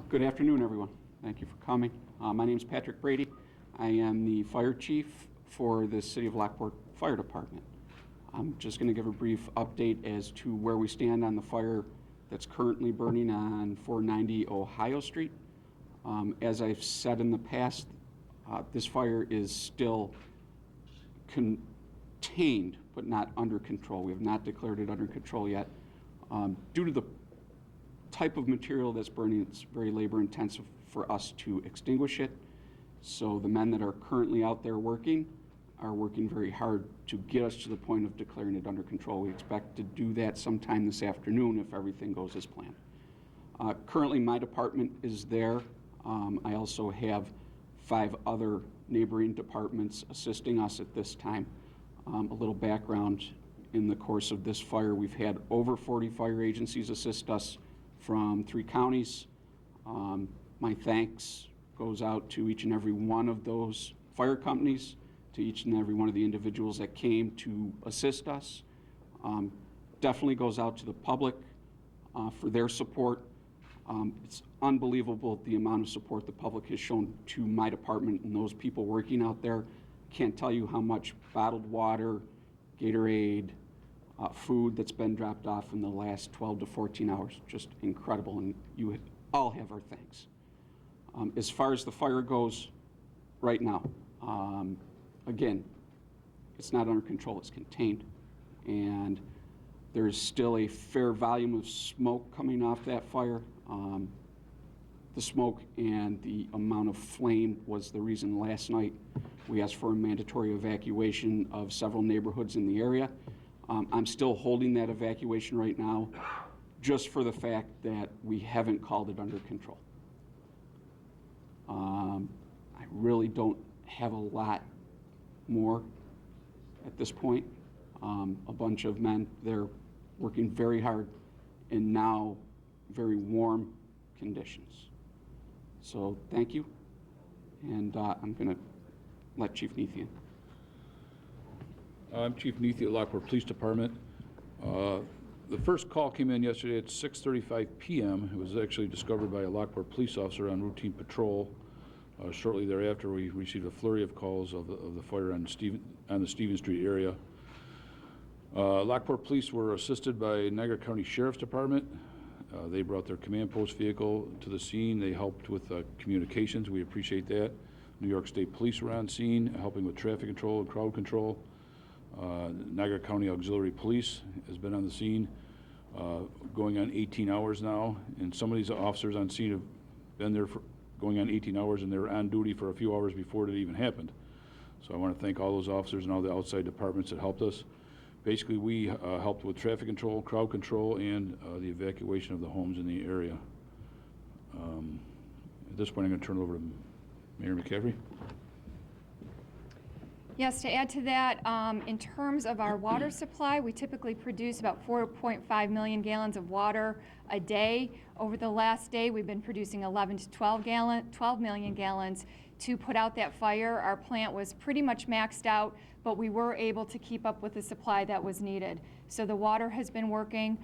Good afternoon, everyone. Thank you for coming. My name is Patrick Brady. I am the fire chief for the City of Lockport Fire Department. I'm just going to give a brief update as to where we stand on the fire that's currently burning on 490 Ohio Street. As I've said in the past, this fire is still contained but not under control. We have not declared it under control yet. Due to the type of material that's burning, it's very labor intensive for us to extinguish it. So the men that are currently out there working are working very hard to get us to the point of declaring it under control. We expect to do that sometime this afternoon if everything goes as planned. Currently my department is there. I also have 5 other neighboring departments assisting us at this time. A little background: in the course of this fire, we've had over 40 fire agencies assist us from 3 counties. My thanks goes out to each and every one of those fire companies, to each and every one of the individuals that came to assist us. Definitely goes out to the public for their support. It's unbelievable the amount of support the public has shown to my department and those people working out there. Can't tell you how much bottled water, Gatorade, food that's been dropped off in the last 12 to 14 hours. Just incredible, and you all have our thanks. As far as the fire goes right now, again, it's not under control, it's contained, and there's still a fair volume of smoke coming off that fire. The smoke and the amount of flame was the reason last night we asked for a mandatory evacuation of several neighborhoods in the area. I'm still holding that evacuation right now just for the fact that we haven't called it under control. I really don't have a lot more at this point. A bunch of men, they're working very hard in now very warm conditions. So thank you, and I'm going to let Chief Neathie in. I'm Chief Neathie at Lockport Police Department. The first call came in yesterday at 6:35 p.m. It was actually discovered by a Lockport police officer on routine patrol. Shortly thereafter, we received a flurry of calls of the fire on the Stevens Street area. Lockport Police were assisted by Niagara County Sheriff's Department. They brought their command post vehicle to the scene. They helped with communications. We appreciate that. New York State Police were on scene, helping with traffic control and crowd control. Niagara County Auxiliary Police has been on the scene going on 18 hours now, and some of these officers on scene have been there for going on 18 hours, and they were on duty for a few hours before it even happened. So I want to thank all those officers and all the outside departments that helped us. Basically, we helped with traffic control, crowd control, and the evacuation of the homes in the area. At this point, I'm going to turn it over to Mayor McCaffrey. Yes, to add to that, in terms of our water supply, we typically produce about 4.5 million gallons of water a day. Over the last day, we've been producing 11 to 12 million gallons to put out that fire. Our plant was pretty much maxed out, but we were able to keep up with the supply that was needed. So the water has been working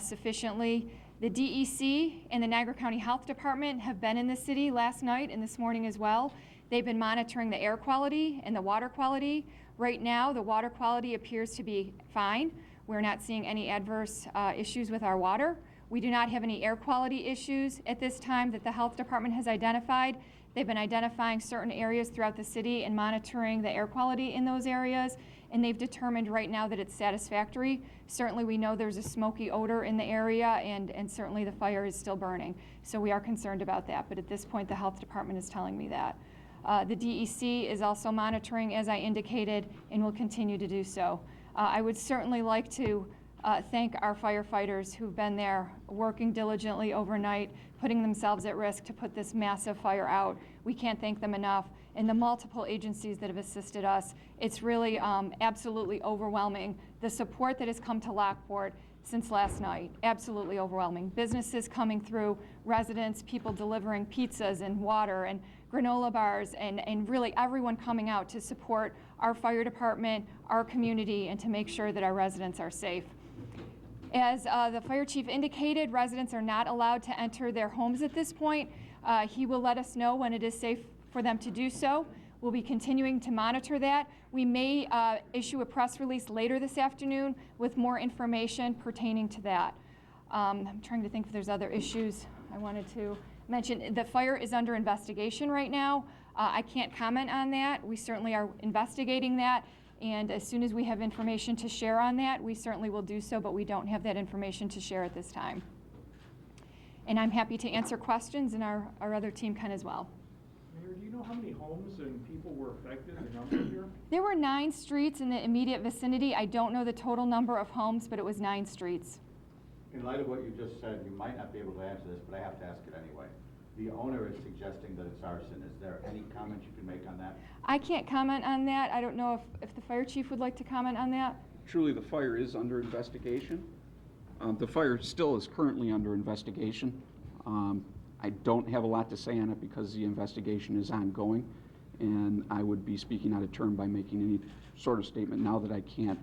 sufficiently. The DEC and the Niagara County Health Department have been in the city last night and this morning as well. They've been monitoring the air quality and the water quality. Right now, the water quality appears to be fine. We're not seeing any adverse issues with our water. We do not have any air quality issues at this time that the health department has identified. They've been identifying certain areas throughout the city and monitoring the air quality in those areas, and they've determined right now that it's satisfactory. Certainly we know there's a smoky odor in the area, and certainly the fire is still burning. So we are concerned about that, but at this point the health department is telling me that. The DEC is also monitoring, as I indicated, and will continue to do so. I would certainly like to thank our firefighters who've been there working diligently overnight, putting themselves at risk to put this massive fire out. We can't thank them enough. And the multiple agencies that have assisted us, it's really absolutely overwhelming. The support that has come to Lockport since last night, absolutely overwhelming. Businesses coming through, residents, people delivering pizzas and water and granola bars, and really everyone coming out to support our fire department, our community, and to make sure that our residents are safe. As the fire chief indicated, residents are not allowed to enter their homes at this point. He will let us know when it is safe for them to do so. We'll be continuing to monitor that. We may issue a press release later this afternoon with more information pertaining to that. I'm trying to think if there's other issues I wanted to mention. The fire is under investigation right now. I can't comment on that. We certainly are investigating that, and as soon as we have information to share on that, we certainly will do so, but we don't have that information to share at this time. And I'm happy to answer questions, and our other team can as well. Mayor, do you know how many homes and people were affected, the number here? There were 9 streets in the immediate vicinity. I don't know the total number of homes, but it was 9 streets. In light of what you just said, you might not be able to answer this, but I have to ask it anyway. The owner is suggesting that it's arson. Is there any comment you can make on that? I can't comment on that. I don't know if the fire chief would like to comment on that. Truly, the fire is under investigation. The fire still is currently under investigation. I don't have a lot to say on it because the investigation is ongoing, and I would be speaking out of turn by making any sort of statement now that I can't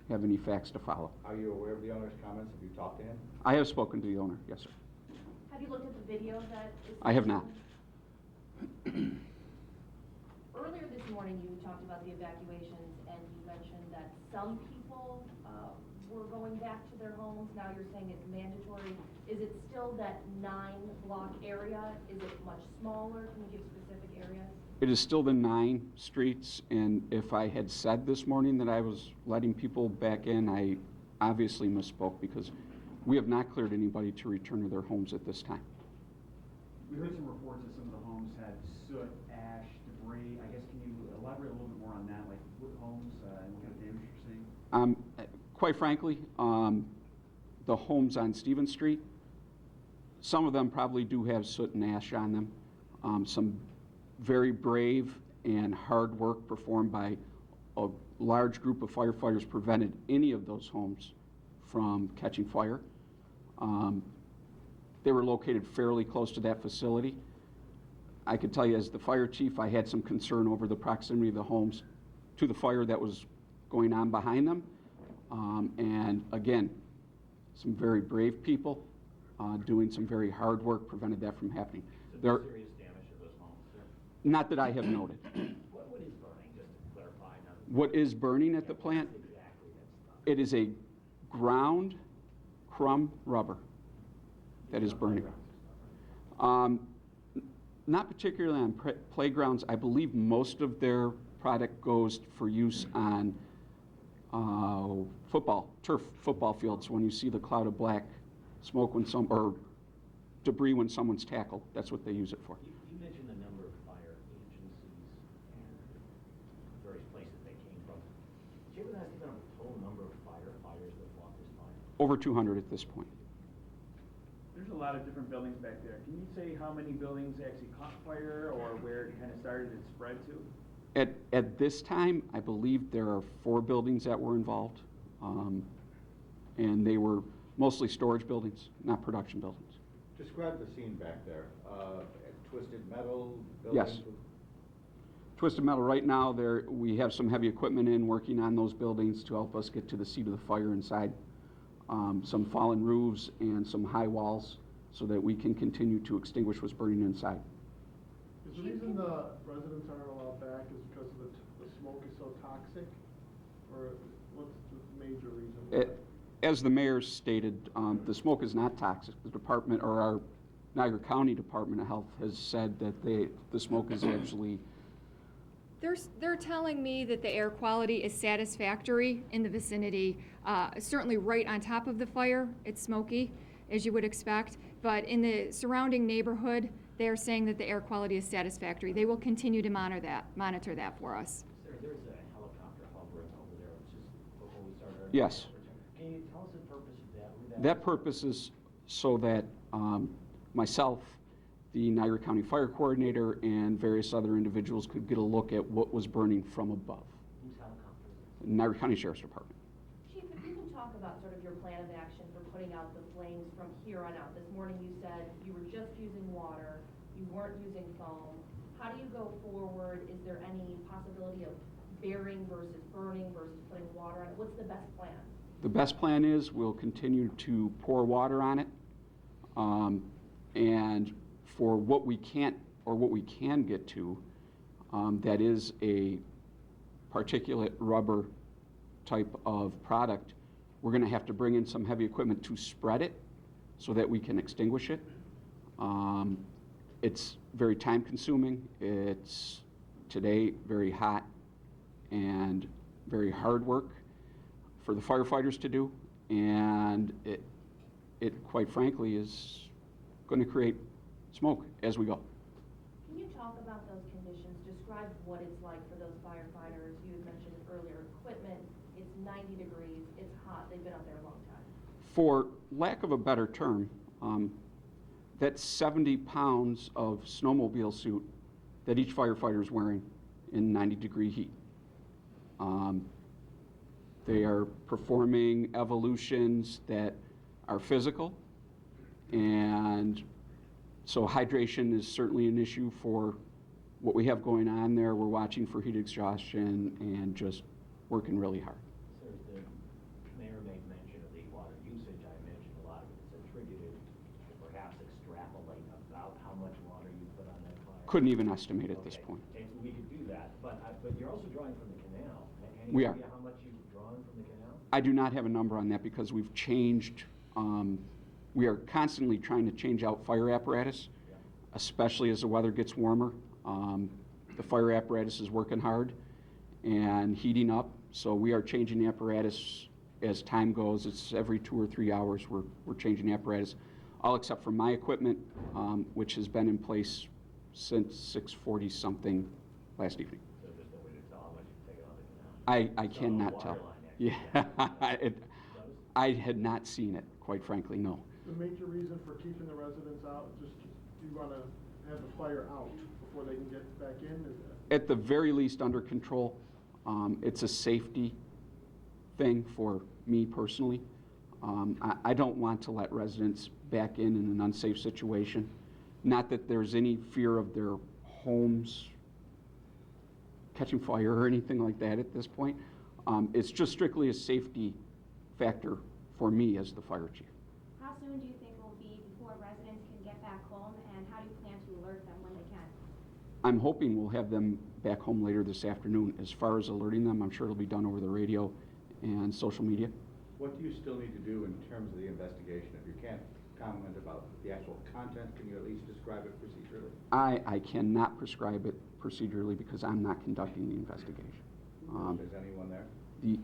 have any facts to follow. Are you aware of the owner's comments? Have you talked to him? I have spoken to the owner, yes, sir. Have you looked at the video that is? I have not. Earlier this morning, you talked about the evacuations, and you mentioned that some people were going back to their homes. Now you're saying it's mandatory. Is it still that 9-block area? Is it much smaller? Can you give specific areas? It is still the 9 streets, and if I had said this morning that I was letting people back in, I obviously misspoke because we have not cleared anybody to return to their homes at this time. We heard some reports that some of the homes had soot, ash, debris. I guess, can you elaborate a little bit more on that, like what homes and what kind of damage you're seeing? Quite frankly, the homes on Stevens Street, some of them probably do have soot and ash on them. Some very brave and hard work performed by a large group of firefighters prevented any of those homes from catching fire. They were located fairly close to that facility. I could tell you as the fire chief, I had some concern over the proximity of the homes to the fire that was going on behind them. And again, some very brave people doing some very hard work prevented that from happening. No serious damage to those homes, sir? Not that I have noted. What is burning, just to clarify? What is burning at the plant? Exactly, that's It is a ground crumb rubber that is burning. Not particularly on playgrounds. I believe most of their product goes for use on turf football fields. When you see the cloud of black smoke or debris when someone's tackled, that's what they use it for. You mentioned the number of fire agencies and various places they came from. Did you ever ask them the total number of firefighters that fought this fire? Over 200 at this point. There's a lot of different buildings back there. Can you say how many buildings actually caught fire or where it kind of started and spread to? At this time, I believe there are 4 buildings that were involved, and they were mostly storage buildings, not production buildings. Describe the scene back there. Twisted metal Yes. buildings? Twisted Metal, right now, we have some heavy equipment in working on those buildings to help us get to the seat of the fire inside. Some fallen roofs and some high walls so that we can continue to extinguish what's burning inside. Is the reason the residents aren't allowed back is because of the smoke is so toxic? Or what's the major reason? As the mayor stated, the smoke is not toxic. The department, or our Niagara County Department of Health, has said that the smoke is actually... They're telling me that the air quality is satisfactory in the vicinity. Certainly right on top of the fire, it's smoky, as you would expect. But in the surrounding neighborhood, they're saying that the air quality is satisfactory. They will continue to monitor that for us. There's a helicopter hovering over there, which is before we started our... Yes. Can you tell us the purpose of that? That purpose is so that myself, the Niagara County Fire Coordinator, and various other individuals could get a look at what was burning from above. Whose helicopter is it? Niagara County Sheriff's Department. Chief, if you can talk about sort of your plan of action for putting out the flames from here on out. This morning you said you were just using water, you weren't using foam. How do you go forward? Is there any possibility of burying versus burning versus putting water on it? What's the best plan? The best plan is we'll continue to pour water on it. And for what we can't, or what we can get to, that is a particulate rubber type of product, we're going to have to bring in some heavy equipment to spread it so that we can extinguish it. It's very time consuming. It's today very hot and very hard work for the firefighters to do, and it quite frankly is going to create smoke as we go. Can you talk about those conditions? Describe what it's like for those firefighters. You had mentioned earlier equipment. It's 90 degrees. It's hot. They've been out there a long time. For lack of a better term, that's 70 pounds of snowmobile suit that each firefighter is wearing in 90-degree heat. They are performing evolutions that are physical, and so hydration is certainly an issue for what we have going on there. We're watching for heat exhaustion and just working really hard. Sir, the mayor made mention of the water usage. I mentioned a lot of it is attributed to perhaps extrapolate about how much water you put on that fire. Couldn't even estimate at this Okay. point. And we could do that, but you're also drawing from the canal. Any We are. idea how much you've drawn from the canal? I do not have a number on that because we've changed, we are constantly trying to change out fire apparatus, Yeah. especially as the weather gets warmer. The fire apparatus is working hard and heating up, so we are changing the apparatus as time goes. It's every 2 or 3 hours we're changing the apparatus, all except for my equipment, which has been in place since 6:40 something last evening. So there's no way to tell how much you've taken on the canal? I So cannot water tell. line actually. Yeah, I had not seen it, quite frankly, no. The major reason for keeping the residents out, just, do you wanna have the fire out before they can get back in? Is that- At the very least, under control. It's a safety thing for me personally. I don't want to let residents back in an unsafe situation. Not that there's any fear of their homes catching fire or anything like that at this point. It's just strictly a safety factor for me as the fire chief. How soon do you think will be before residents can get back home, and how do you plan to alert them when they can? I'm hoping we'll have them back home later this afternoon. As far as alerting them, I'm sure it'll be done over the radio and social media. What do you still need to do in terms of the investigation? If you can't comment about the actual content, can you at least describe it procedurally? I cannot prescribe it procedurally because I'm not conducting the investigation. Is anyone there?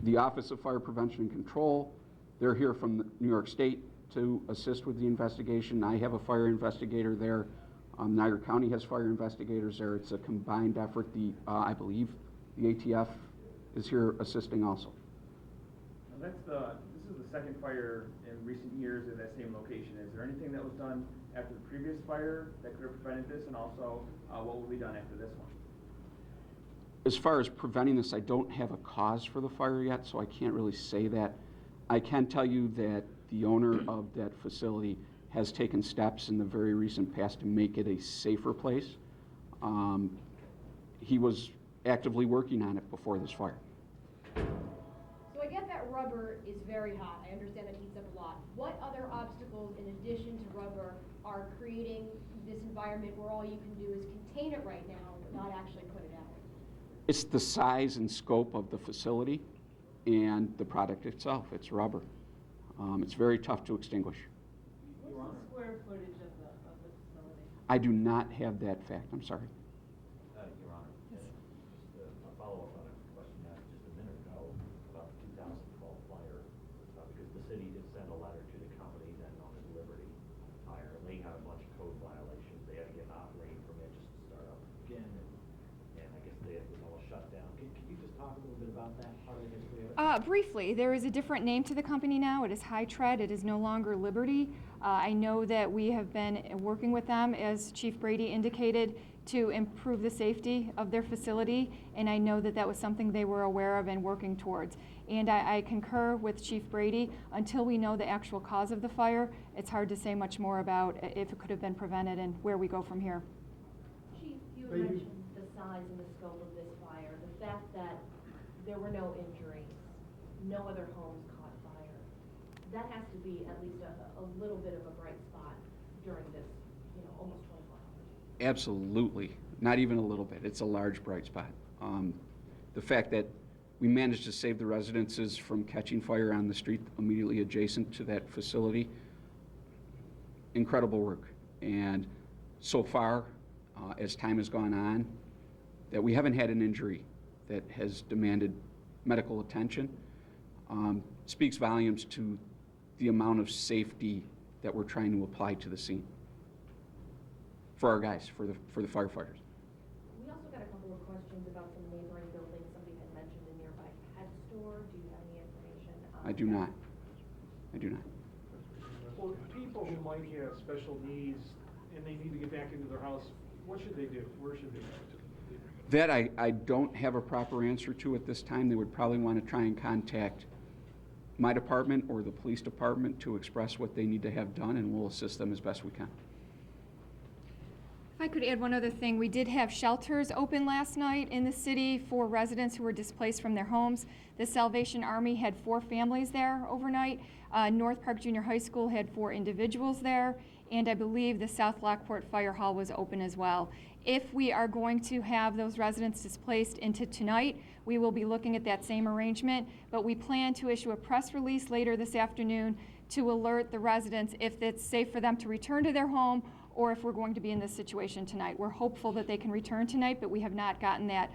The Office of Fire Prevention and Control, they're here from New York State to assist with the investigation. I have a fire investigator there. Niagara County has fire investigators there. It's a combined effort. I believe the ATF is here assisting also. Now this is the second fire in recent years at that same location. Is there anything that was done after the previous fire that could have prevented this, and also what will be done after this one? As far as preventing this, I don't have a cause for the fire yet, so I can't really say that. I can tell you that the owner of that facility has taken steps in the very recent past to make it a safer place. He was actively working on it before this fire. So I get that rubber is very hot. I understand that heats up a lot. What other obstacles in addition to rubber are creating this environment where all you can do is contain it right now, but not actually put it out? It's the size and scope of the facility and the product itself. It's rubber. It's very tough to extinguish. What's the square footage of the facility? I do not have that fact. I'm sorry. Your Honor, just a follow-up on a question asked just a minute ago about the 2012 fire, because the city did send a letter to the company then known as Liberty Tire, laying out a bunch of code violations. They had to get an operating permit just to start up again, and I guess it was all shut down. Can you just talk a little bit about that part of the history of it? Briefly, there is a different name to the company now. It is High Tread. It is no longer Liberty. I know that we have been working with them, as Chief Brady indicated, to improve the safety of their facility, and I know that that was something they were aware of and working towards. And I concur with Chief Brady. Until we know the actual cause of the fire, it's hard to say much more about if it could have been prevented and where we go from here. Chief, you had Maybe- mentioned the size and the scope of this fire, the fact that there were no injuries, no other homes caught fire. that has to be at least a little bit of a bright spot during this, almost 24 hours. Absolutely, not even a little bit. It's a large bright spot. The fact that we managed to save the residences from catching fire on the street immediately adjacent to that facility, incredible work. And so far, as time has gone on, that we haven't had an injury that has demanded medical attention, speaks volumes to the amount of safety that we're trying to apply to the scene for our guys, for the firefighters. We also got a couple of questions about some neighboring buildings. Somebody had mentioned a nearby pet store. Do you have any information on I do that? not. I do not. Well, people who might have special needs and they need to get back into their house, what should they do? Where should they go? That I don't have a proper answer to at this time. They would probably want to try and contact my department or the police department to express what they need to have done, and we'll assist them as best we can. If I could add one other thing, we did have shelters open last night in the city for residents who were displaced from their homes. The Salvation Army had 4 families there overnight. North Park Junior High School had 4 individuals there, and I believe the South Lockport Fire Hall was open as well. If we are going to have those residents displaced into tonight, we will be looking at that same arrangement, but we plan to issue a press release later this afternoon to alert the residents if it's safe for them to return to their home or if we're going to be in this situation tonight. We're hopeful that they can return tonight, but we have not gotten that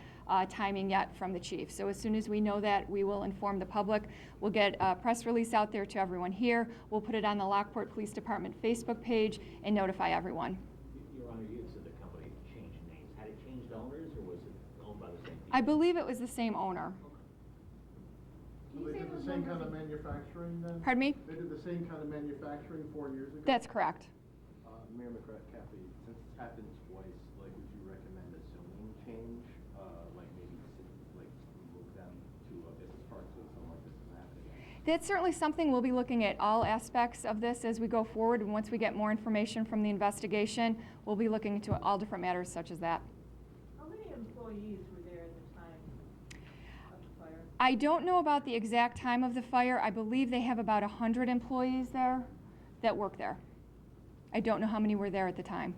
timing yet from the chief. So as soon as we know that, we will inform the public. We'll get a press release out there to everyone here. We'll put it on the Lockport Police Department Facebook page and notify everyone. Your Honor, you had said the company changed names. Had it changed owners, or was it owned by the same people? I believe it was the same owner. So they did the same kind of manufacturing then? Pardon me? They did the same kind of manufacturing 4 years ago? That's correct. Mayor McCarthy, since it's happened twice, would you recommend a zoning change? Maybe move them to a business park so something like this doesn't happen again? That's certainly something we'll be looking at all aspects of this as we go forward, and once we get more information from the investigation, we'll be looking into all different matters such as that. How many employees were there at the time of the fire? I don't know about the exact time of the fire. I believe they have about 100 employees there that work there. I don't know how many were there at the time.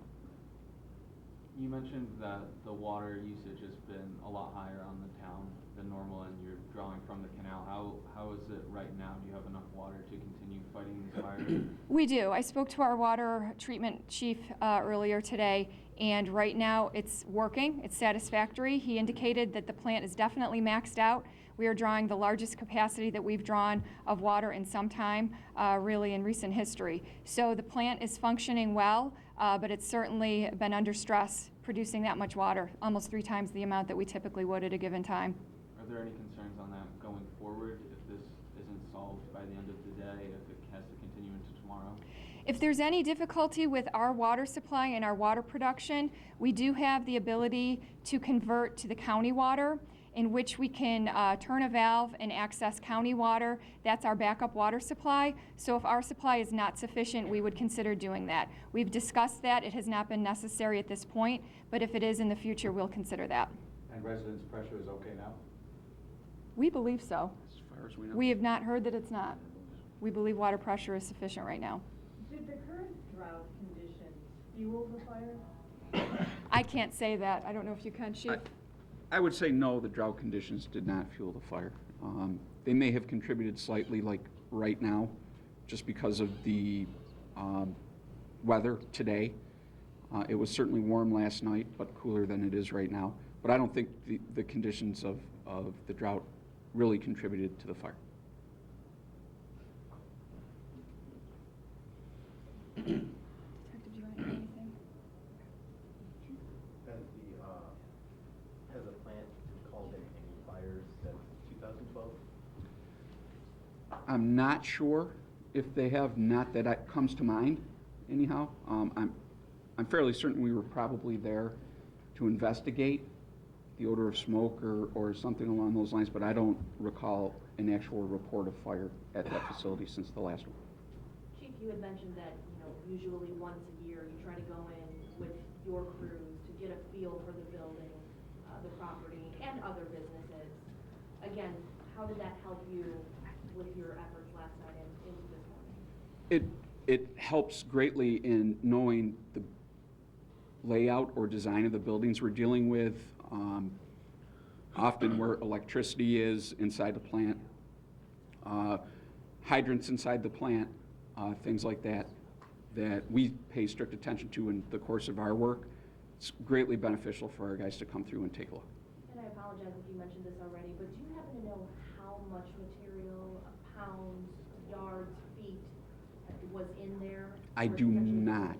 You mentioned that the water usage has been a lot higher on the town than normal, and you're drawing from the canal. How is it right now? Do you have enough water to continue fighting these fires? We do. I spoke to our water treatment chief earlier today, and right now it's working. It's satisfactory. He indicated that the plant is definitely maxed out. We are drawing the largest capacity that we've drawn of water in some time, really in recent history. So the plant is functioning well, but it's certainly been under stress producing that much water, almost 3 times the amount that we typically would at a given time. Are there any concerns on that going forward if this isn't solved by the end of the day, if it has to continue into tomorrow? If there's any difficulty with our water supply and our water production, we do have the ability to convert to the county water, in which we can turn a valve and access county water. That's our backup water supply. So if our supply is not sufficient, we would consider doing that. We've discussed that. It has not been necessary at this point, but if it is in the future, we'll consider that. And residence pressure is okay now? We believe so. As far as we know. We have not heard that it's not. We believe water pressure is sufficient right now. Did the current drought conditions fuel the fire? I can't say that. I don't know if you can, Chief. I would say no, the drought conditions did not fuel the fire. They may have contributed slightly, like right now, just because of the weather today. It was certainly warm last night, but cooler than it is right now. But I don't think the conditions of the drought really contributed to the fire. Detective, do you want to add anything? Has the plant called in any fires since 2012? I'm not sure if they have, not that it comes to mind anyhow. I'm fairly certain we were probably there to investigate the odor of smoke or something along those lines, but I don't recall an actual report of fire at that facility since the last one. Chief, you had mentioned that, usually once a year you try to go in with your crews to get a feel for the building, the property, and other businesses. Again, how did that help you with your efforts last night into this It helps greatly in knowing the layout or design of the buildings we're dealing with, often where electricity is inside the plant, hydrants inside the plant, things like that, that we pay strict attention to in the course of our work. It's greatly beneficial for our guys to come through and take a look. And I apologize if you mentioned this already, but do you happen to know how much material, pounds, yards, feet, was in there? I do not.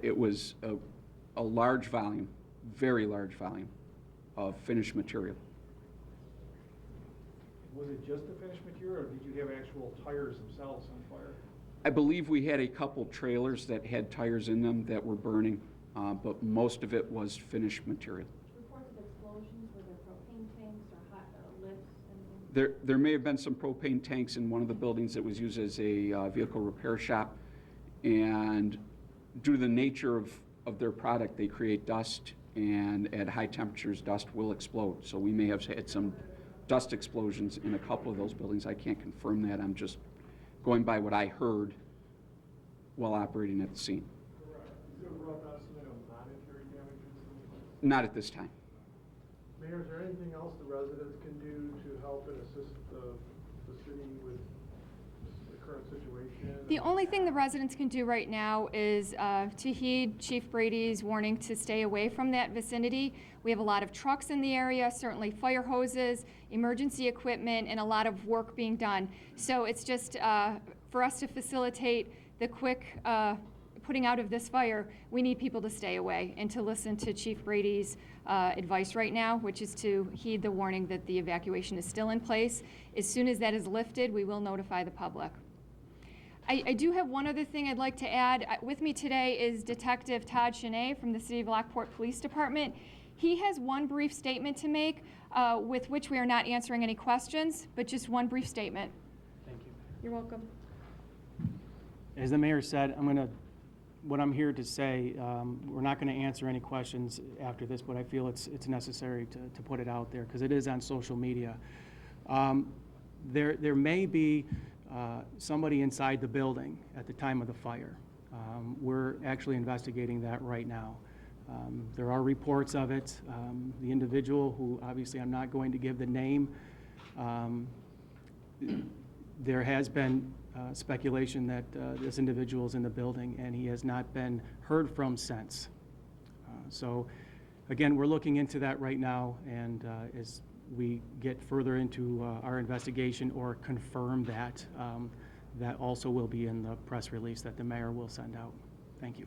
It was a large volume, very large volume of finished material. Was it just the finished material, or did you have actual tires themselves on fire? I believe we had a couple trailers that had tires in them that were burning, but most of it was finished material. Reports of explosions, were there propane tanks or hot lifts, anything? There may have been some propane tanks in one of the buildings that was used as a vehicle repair shop, and due to the nature of their product, they create dust, and at high temperatures, dust will explode. So we may have had some dust explosions in a couple of those buildings. I can't confirm that. I'm just going by what I heard while operating at the scene. Is there a rough estimate of monetary damages in the place? Not at this time. Mayor, is there anything else the residents can do to help and assist the city with the current situation? The only thing the residents can do right now is to heed Chief Brady's warning to stay away from that vicinity. We have a lot of trucks in the area, certainly fire hoses, emergency equipment, and a lot of work being done. So it's just for us to facilitate the quick putting out of this fire, we need people to stay away and to listen to Chief Brady's advice right now, which is to heed the warning that the evacuation is still in place. As soon as that is lifted, we will notify the public. I do have one other thing I'd like to add. With me today is Detective Todd Janay from the City of Lockport Police Department. He has one brief statement to make with which we are not answering any questions, but just one brief statement. Thank you. You're welcome. As the mayor said, what I'm here to say, we're not going to answer any questions after this, but I feel it's necessary to put it out there because it is on social media. There may be somebody inside the building at the time of the fire. We're actually investigating that right now. There are reports of it. The individual, who obviously I'm not going to give the name, there has been speculation that this individual is in the building, and he has not been heard from since. So again, we're looking into that right now, and as we get further into our investigation or confirm that, that also will be in the press release that the mayor will send out. Thank you.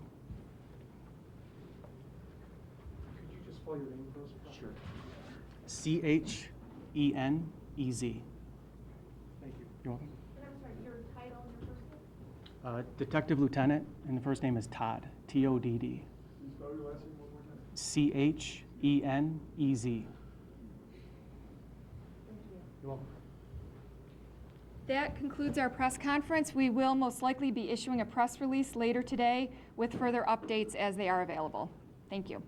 Could you just spell your name for us? Sure. Chenez. Thank you. You're welcome. And I'm sorry, your title and your first name? Detective Lieutenant, and the first name is Todd, Todd. Can you spell your last name one more time? Chenez. You're welcome. That concludes our press conference. We will most likely be issuing a press release later today with further updates as they are available. Thank you.